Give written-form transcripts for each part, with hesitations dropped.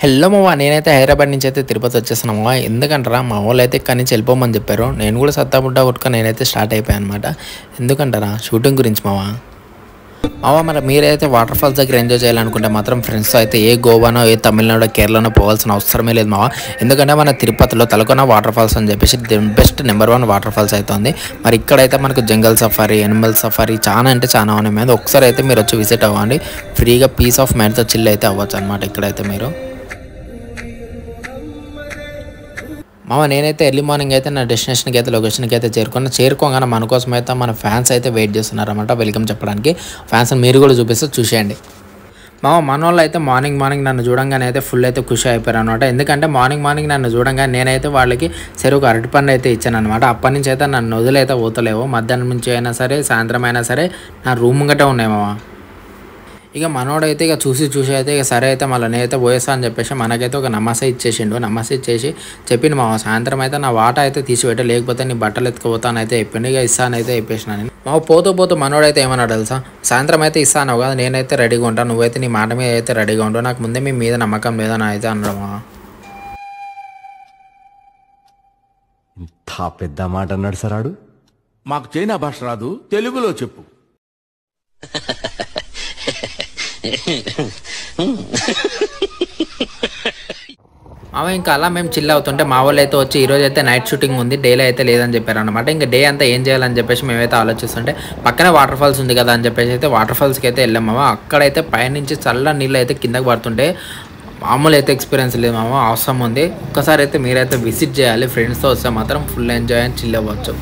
Hello మావా, నేనైతే హైదరాబాద్ నుంచి అయితే తిరుపతి వచ్చేసాను మావా. ఎందుకంటారా, మా వాళ్ళు అయితే ఇక్కడి నుంచి వెళ్ళిపోమని చెప్పారు. నేను కూడా సత్తాబుడ్డ కొట్టుకొని నేనైతే స్టార్ట్ అయిపోయాను అనమాట. ఎందుకంటారా, షూటింగ్ గురించి మావా. మరి మీరైతే వాటర్ ఫాల్స్ దగ్గర ఎంజాయ్ చేయాలనుకుంటే మాత్రం ఫ్రెండ్స్తో అయితే ఏ గోవానో ఏ తమిళనాడో కేరళనో పోవాల్సిన అవసరమే లేదు మావా. ఎందుకంటే మన తిరుపతిలో తలకొన వాటర్ ఫాల్స్ అని చెప్పేసి బెస్ట్ నెంబర్ 1 వాటర్ ఫాల్స్ అయితే ఉంది. మరి ఇక్కడైతే మనకు జంగల్ సఫారీ, యానిమల్ సఫారీ చాలా అంటే చాలా ఉన్నాయి మీద. ఒకసారి అయితే మీరు వచ్చి విజిట్ అవ్వండి. ఫ్రీగా పీస్ ఆఫ్ మైండ్తో చిల్ అయితే అవ్వచ్చు అనమాట ఇక్కడైతే మీరు. నేనైతే ఎర్లీ మార్నింగ్ అయితే నా డెస్టినేషన్కి అయితే లొకేషన్కి అయితే చేరుకోగానే మన కోసం అయితే మన ఫ్యాన్స్ అయితే వెయిట్ చేస్తున్నారన్నమాట వెల్కమ్ చెప్పడానికి. ఫ్యాన్స్ని మీరు కూడా చూసేయండి. మన వాళ్ళు అయితే మార్నింగ్ నన్ను చూడంగానే అయితే ఫుల్ అయితే ఖుషి అయిపోయారు అనమాట. ఎందుకంటే మార్నింగ్ నన్ను చూడంగానే నేనైతే వాళ్ళకి చెరువుకు అరటిపండు అయితే ఇచ్చాను అనమాట. అప్పటి నుంచి అయితే నన్ను వదిలైతే పోతలేవు. మధ్యాహ్నం నుంచి అయినా సరే, సాయంత్రం అయినా సరే నా రూమ్ గట్టే ఉన్నాయి మామ. ఇక మనోడైతే ఇక చూసి అయితే ఇక సరే అయితే మళ్ళీ నేనైతే పోయేస్తా అని చెప్పేసి మనకైతే ఒక నమస్తే ఇచ్చేసిండు. నమస్తే ఇచ్చేసి చెప్పిండు మా సాయంత్రం అయితే నా వాటా అయితే తీసిపెట్టే, లేకపోతే నీ బట్టలు ఎత్తుకుపోతానైతే చెప్పిండు. ఇక ఇస్తానైతే చెప్పేసిన నేను. పోతూ మనోడైతే ఏమన్నాడు తెలుసా, సాయంత్రం అయితే ఇస్తాను కదా, నేనైతే రెడీగా ఉంటాను, నువ్వైతే నీ మాట మీద అయితే రెడీగా ఉంటావు, నాకు ముందే మీ మీద నమ్మకం లేదని అయితే అన్నాడు మా. ఇంత పెద్ద మాట అన్నాడు సార్ ఆడు. మాకు చైనా భాష రాదు, తెలుగులో చెప్పు. ఇంకా అలా మేము చిల్ అవుతుంటే మా వాళ్ళు అయితే వచ్చి ఈరోజు అయితే నైట్ షూటింగ్ ఉంది, డేలో అయితే లేదని చెప్పారు అనమాట. ఇంకా డే అంతా ఏం చేయాలని చెప్పేసి మేమైతే ఆలోచిస్తుంటే పక్కనే వాటర్ ఫాల్స్ ఉంది కదా అని చెప్పేసి అయితే వాటర్ ఫాల్స్కి అయితే వెళ్ళాము. అక్కడైతే పైనుంచి చల్ల నీళ్ళు అయితే కిందకి పడుతుంటే మామూలు అయితే ఎక్స్పీరియన్స్ లేదు మామ, అవసరం ఉంది. ఒక్కసారి అయితే మీరైతే విజిట్ చేయాలి. ఫ్రెండ్స్తో వస్తే మాత్రం ఫుల్ ఎంజాయ్ అని చిల్ అవ్వచ్చు.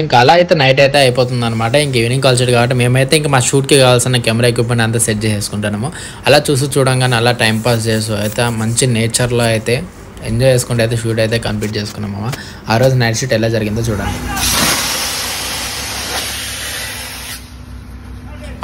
ఇంకా అలా అయితే నైట్ అయితే అయిపోతుంది అనమాట. ఇంక ఈవినింగ్ కాల్చాడు కాబట్టి మేమైతే ఇంకా మా షూట్కి కావాల్సిన కెమెరా ఎక్విప్మెంట్ అంతా సెట్ చేసుకుంటాము. అలా చూడంగానే అలా టైంపాస్ చేస్తూ అయితే మంచి నేచర్లో అయితే ఎంజాయ్ చేసుకుంటే అయితే షూట్ అయితే కంప్లీట్ చేసుకున్నాము. ఆ రోజు నైట్ షూట్ ఎలా జరిగిందో చూడండి.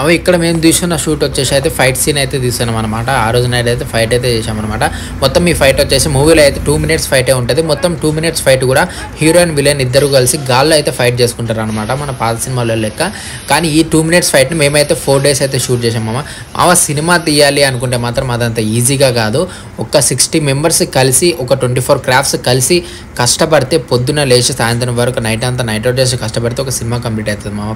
అవి ఇక్కడ మేము తీసుకున్న షూట్ వచ్చేసి అయితే ఫైట్ సీన్ అయితే తీస్తున్నాం అనమాట. ఆ రోజు నైట్ అయితే ఫైట్ అయితే చేసామన్నమాట. మొత్తం ఈ ఫైట్ వచ్చేసి మూవీలో అయితే 2 minutes ఫైటే ఉంటుంది. మొత్తం 2 minutes ఫైట్ కూడా హీరో అండ్ విలన్ ఇద్దరు కలిసి గాల్లో అయితే ఫైట్ చేసుకుంటారు అనమాట, మన పాత సినిమాలో లెక్క. కానీ ఈ 2 minutes ఫైట్ని మేమైతే 4 days అయితే షూట్ చేసామమ్మ. ఆ సినిమా తీయాలి అనుకుంటే మాత్రం అదంత ఈజీగా కాదు. ఒక 60 members కలిసి ఒక 24 crafts కలిసి కష్టపడితే పొద్దున లేచి సాయంత్రం వరకు నైట్ అంతా నైట్ అవుట్ చేసి కష్టపడితే ఒక సినిమా కంప్లీట్ అవుతుంది మామ.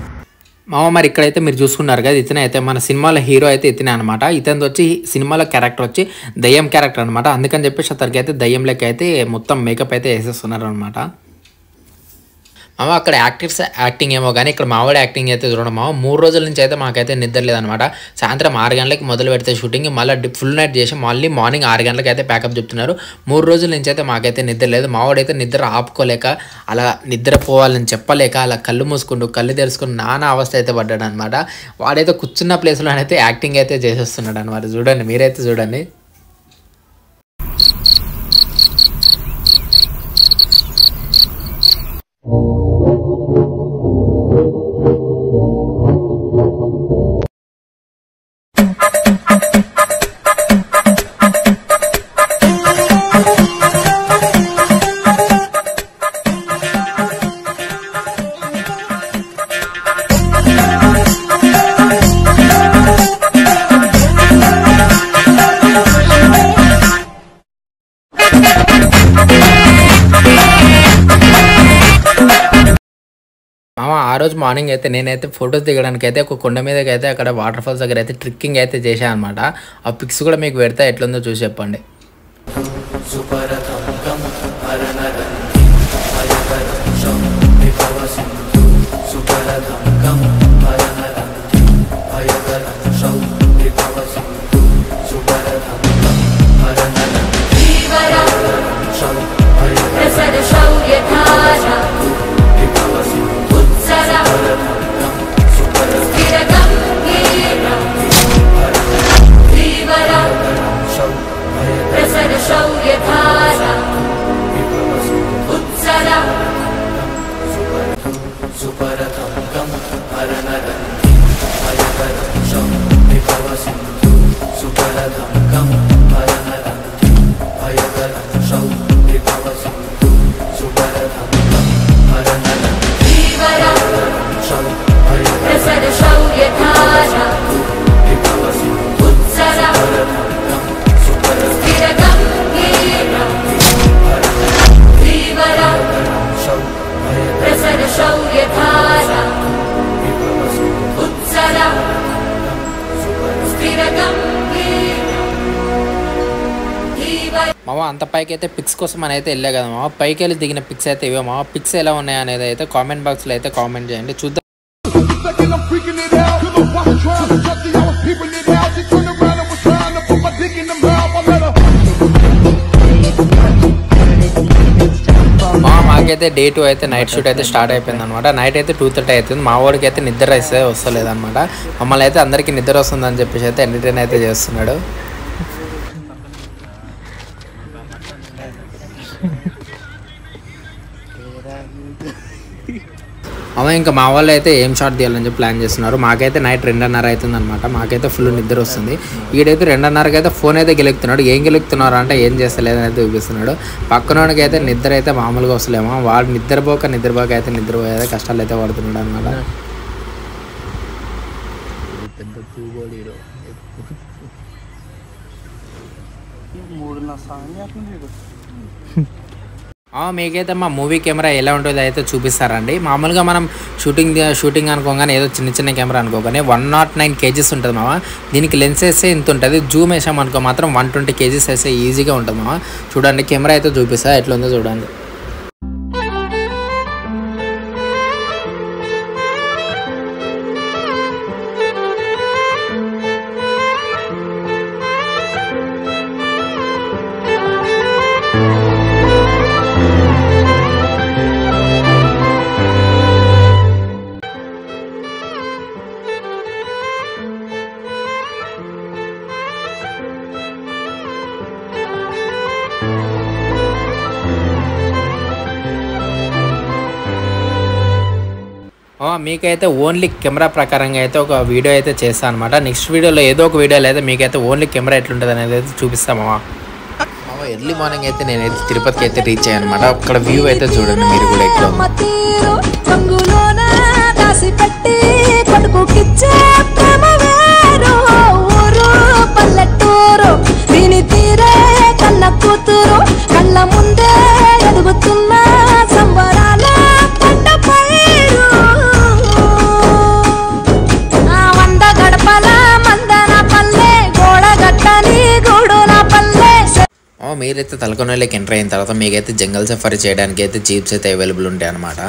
మరి ఇక్కడైతే మీరు చూసుకున్నారు కదా, ఇతనే అయితే మన సినిమాలో హీరో అయితే ఇతనే అనమాట. ఇతను వచ్చి సినిమాలో క్యారెక్టర్ వచ్చి దయ్యం క్యారెక్టర్ అనమాట. అందుకని చెప్పేసి అతనికి అయితే దయ్యం లెక్క అయితే మొత్తం మేకప్ అయితే వేసేస్తున్నారు అనమాట. మామ అక్కడ యాక్టర్స్ యాక్టింగ్ ఏమో కానీ ఇక్కడ మావాడి యాక్టింగ్ అయితే చూడడం మామ. 3 రోజుల నుంచి అయితే మాకైతే నిద్ర లేదనమాట. సాయంత్రం 6 గంటలకి మొదలు పెడితే షూటింగ్, మళ్ళీ ఫుల్ నైట్ చేసి మళ్ళీ మార్నింగ్ 6 గంటలకి అయితే ప్యాకప్ చెప్తున్నారు. 3 రోజుల నుంచి అయితే మాకైతే నిద్ర లేదు. మావాడైతే నిద్ర ఆపుకోలేక అలా నిద్రపోవాలని చెప్పలేక అలా కళ్ళు మూసుకుంటూ కళ్ళు తెరుచుకుని నానా అవస్థ అయితే పడ్డాడు అనమాట. వాడైతే కూర్చున్న ప్లేస్లోనైతే యాక్టింగ్ అయితే చేసేస్తున్నాడు అనమాట. చూడండి, మీరైతే చూడండి. ఆ రోజు మార్నింగ్ అయితే నేనైతే ఫొటోస్ దిగడానికి అయితే ఒక కొండ మీదకి అయితే అక్కడ వాటర్ ఫాల్స్ దగ్గర అయితే ట్రిక్కింగ్ అయితే చేశాను అనమాట. ఆ పిక్స్ కూడా మీకు పెడతా, ఎట్లుందో చూసి చెప్పండి. మామ అంత పైకి అయితే పిక్స్ కోసం అని అయితే వెళ్ళా కదా మామ. పైకి వెళ్ళి దిగిన పిక్స్ అయితే ఇవే మామ. పిక్స్ ఎలా ఉన్నాయి అనేది అయితే కామెంట్ బాక్స్లో అయితే కామెంట్ చేయండి, చూద్దాం. మాకైతే డే 2 అయితే నైట్ షూట్ అయితే స్టార్ట్ అయిపోయింది అనమాట. నైట్ అయితే 2:30 అవుతుంది. మా వాడికి అయితే నిద్ర అయితే వస్తలేదు అనమాట. మమ్మల్ని అయితే అందరికీ నిద్ర వస్తుందని చెప్పేసి అయితే ఎంటర్టైన్ అయితే చేస్తున్నాడు. అవ ఇంకా మా వాళ్ళు అయితే ఏం షాట్ తీయాలని చెప్పి ప్లాన్ చేస్తున్నారు. మాకైతే నైట్ 2:30 అవుతుంది అనమాట. మాకైతే ఫుల్ నిద్ర వస్తుంది. ఈడైతే 2:30కి అయితే ఫోన్ అయితే గెలుపుతున్నాడు. ఏం గెలుపుతున్నారు అంటే ఏం చేస్తలేదని అయితే చూపిస్తున్నాడు. పక్కనోడికి అయితే నిద్ర అయితే మామూలుగా వస్తలేమో. వాడు నిద్రపోక అయితే నిద్రపోయేదే కష్టాలు అయితే పడుతున్నాడు అనమాట. మీకైతే మా మూవీ కెమెరా ఎలా ఉంటుందో అయితే చూపిస్తారండి. మామూలుగా మనం షూటింగ్ అనుకోగానే ఏదో చిన్న కెమెరా అనుకోగానే 109 kgs ఉంటుంది మామ. దీనికి లెన్స్ వేస్తే ఇంత ఉంటుంది. జూమ్ వేసామనుకో మాత్రం 120 kgs వేస్తే ఈజీగా ఉంటుంది మామ. చూడండి, కెమెరా అయితే చూపిస్తా ఎట్లా ఉందో చూడండి. మీకైతే ఓన్లీ కెమెరా ప్రకారంగా అయితే ఒక వీడియో అయితే చేస్తాను అనమాట. నెక్స్ట్ వీడియోలో ఏదో ఒక వీడియోలో అయితే మీకైతే ఓన్లీ కెమెరా ఎట్లుంటుంది అనేది అయితే చూపిస్తామా. ఎర్లీ మార్నింగ్ అయితే నేనైతే తిరుపతికి అయితే రీచ్ అయ్యాను అనమాట. అక్కడ వ్యూ అయితే చూడండి మీరు కూడా ఎక్కువ. కళ్ళ ముందే ఎదుగుతున్న సంబరాల పంట పైరు, వంద గడపల మందన పల్లె, గోడగట్టని గూడుల పల్లె. మీరైతే తలకొనలోకి ఎంటర్ అయిన తర్వాత మీకైతే జంగల్ సఫారీ చేయడానికి అయితే జీప్స్ అయితే అవైలబుల్ ఉంటాయి అనమాట.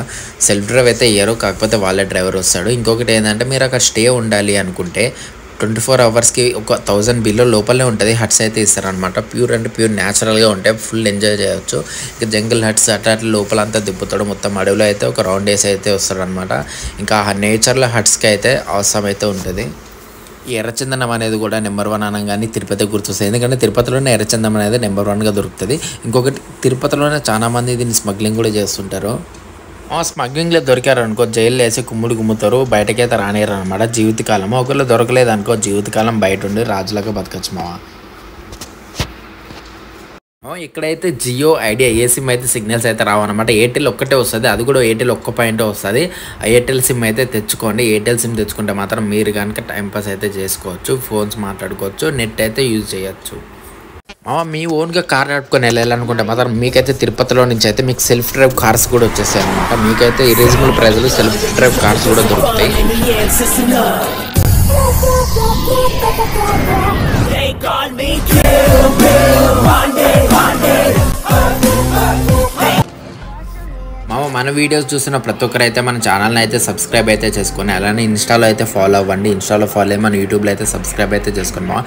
సెల్ఫ్ డ్రైవ్ అయితే ఇయ్యరు, కాకపోతే వాళ్ళే డ్రైవర్ వస్తాడు. ఇంకొకటి ఏంటంటే మీరు అక్కడ స్టే ఉండాలి అనుకుంటే 24 అవర్స్కి ఒక 1000 బిలో లోపలనే ఉంటుంది. హట్స్ అయితే ఇస్తారనమాట. ప్యూర్ అంటే ప్యూర్ న్యాచురల్గా ఉంటాయి, ఫుల్ ఎంజాయ్ చేయవచ్చు. ఇంకా జంగల్ హట్స్ అట్లా లోపల అంతా దిప్పుతాడు. మొత్తం అడవిలో అయితే ఒక రౌండ్ వేసి అయితే వస్తాడు అనమాట. ఇంకా ఆ నేచర్లో హట్స్కి అయితే అవసరం అయితే ఉంటుంది. ఈ ఎర్రచందనం అనేది కూడా నెంబర్ 1 అనగానే తిరుపతి గుర్తొస్తుంది. ఎందుకంటే తిరుపతిలోనే ఎర్రచందనం అనేది నెంబర్ 1గా దొరుకుతుంది. ఇంకొకటి తిరుపతిలోనే చాలామంది దీన్ని స్మగ్లింగ్ కూడా చేస్తుంటారు. స్మగ్లింగ్లో దొరికారు అనుకో జైల్లో వేసి కుమ్ముడు గుమ్ముతారు, బయటకైతే రానియరు అనమాట జీవితకాలం. ఒకళ్ళు దొరకలేదు అనుకో జీవితకాలం బయట ఉండి రాజులాగా బతకచ్చు మావా. ఇక్కడైతే జియో, ఐడియా ఏ సిమ్ అయితే సిగ్నల్స్ అయితే రావన్నమాట. ఎయిర్టెల్ ఒక్కటే వస్తుంది, అది కూడా ఎయిర్టెల్ ఒక్క పాయింట్ వస్తుంది. ఎయిర్టెల్ సిమ్ అయితే తెచ్చుకోండి. ఎయిర్టెల్ సిమ్ తెచ్చుకుంటే మాత్రం మీరు కనుక టైంపాస్ అయితే చేసుకోవచ్చు, ఫోన్స్ మాట్లాడుకోవచ్చు, నెట్ అయితే యూజ్ చేయొచ్చు. మీ ఓన్గా కార్ నడుపుకొని వెళ్ళాలనుకుంటే మాత్రం మీకైతే తిరుపతిలో నుంచి అయితే మీకు సెల్ఫ్ డ్రైవ్ కార్స్ కూడా వచ్చేస్తాయి అనమాట. మీకైతే ఈ రీజనబుల్ ప్రైస్లో సెల్ఫ్ డ్రైవ్ కార్స్ కూడా దొరుకుతాయి. మన వీడియోస్ చూసిన ప్రతి ఒక్కరు అయితే మన ఛానల్ని అయితే సబ్స్క్రైబ్ అయితే చేసుకొని, అలానే ఇన్స్టాలో అయితే ఫాలో అవ్వండి. ఇన్స్టాలో ఫాలో అయ్యి మన యూట్యూబ్లో అయితే సబ్స్క్రైబ్ అయితే చేసుకున్నాం.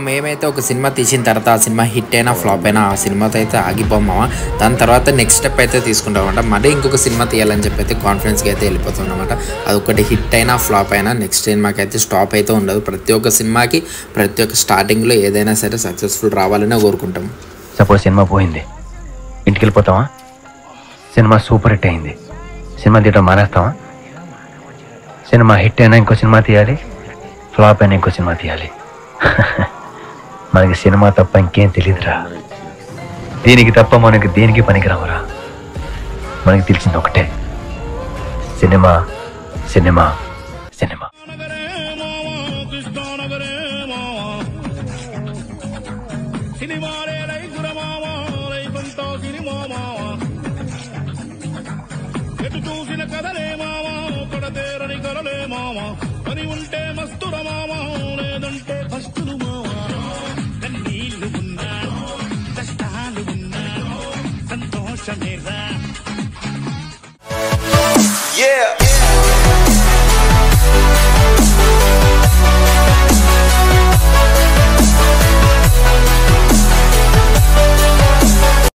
మేమైతే ఒక సినిమా తీసిన తర్వాత ఆ సినిమా హిట్ అయినా ఫ్లాప్ అయినా ఆ సినిమాతో అయితే ఆగిపోమామా. దాని తర్వాత నెక్స్ట్ స్టెప్ అయితే తీసుకుంటామన్నమాట. మళ్ళీ ఇంకొక సినిమా తీయాలని చెప్పి అయితే కాన్ఫిడెన్స్గా అయితే వెళ్ళిపోతామన్నమాట. అదొకటి హిట్ అయినా ఫ్లాప్ అయినా నెక్స్ట్ సినిమాకి అయితే స్టాప్ అయితే ఉండదు. ప్రతి ఒక్క సినిమాకి ప్రతి ఒక్క స్టార్టింగ్లో ఏదైనా సరే సక్సెస్ఫుల్ రావాలనే కోరుకుంటాం. సపోజ్ సినిమా పోయింది, ఇంటికి వెళ్ళిపోతావా? సినిమా సూపర్ హిట్ అయింది, సినిమా తీయడం మానేస్తావా? సినిమా హిట్ అయినా ఇంకో సినిమా తీయాలి, ఫ్లాప్ అయినా ఇంకో సినిమా తీయాలి. మనకి సినిమా తప్ప ఇంకేం తెలియదురా. దీనికి తప్ప మనకి దేనికి పనికిరావురా. మనకి తెలిసింది ఒకటే, సినిమా సినిమా సినిమా. పని ఉంటే మస్తుల మామ, లేదంటే ఫస్తులు మామ. కన్నీళ్ళు ఉన్నా కష్టాలు ఉన్నా సంతోషమేరా.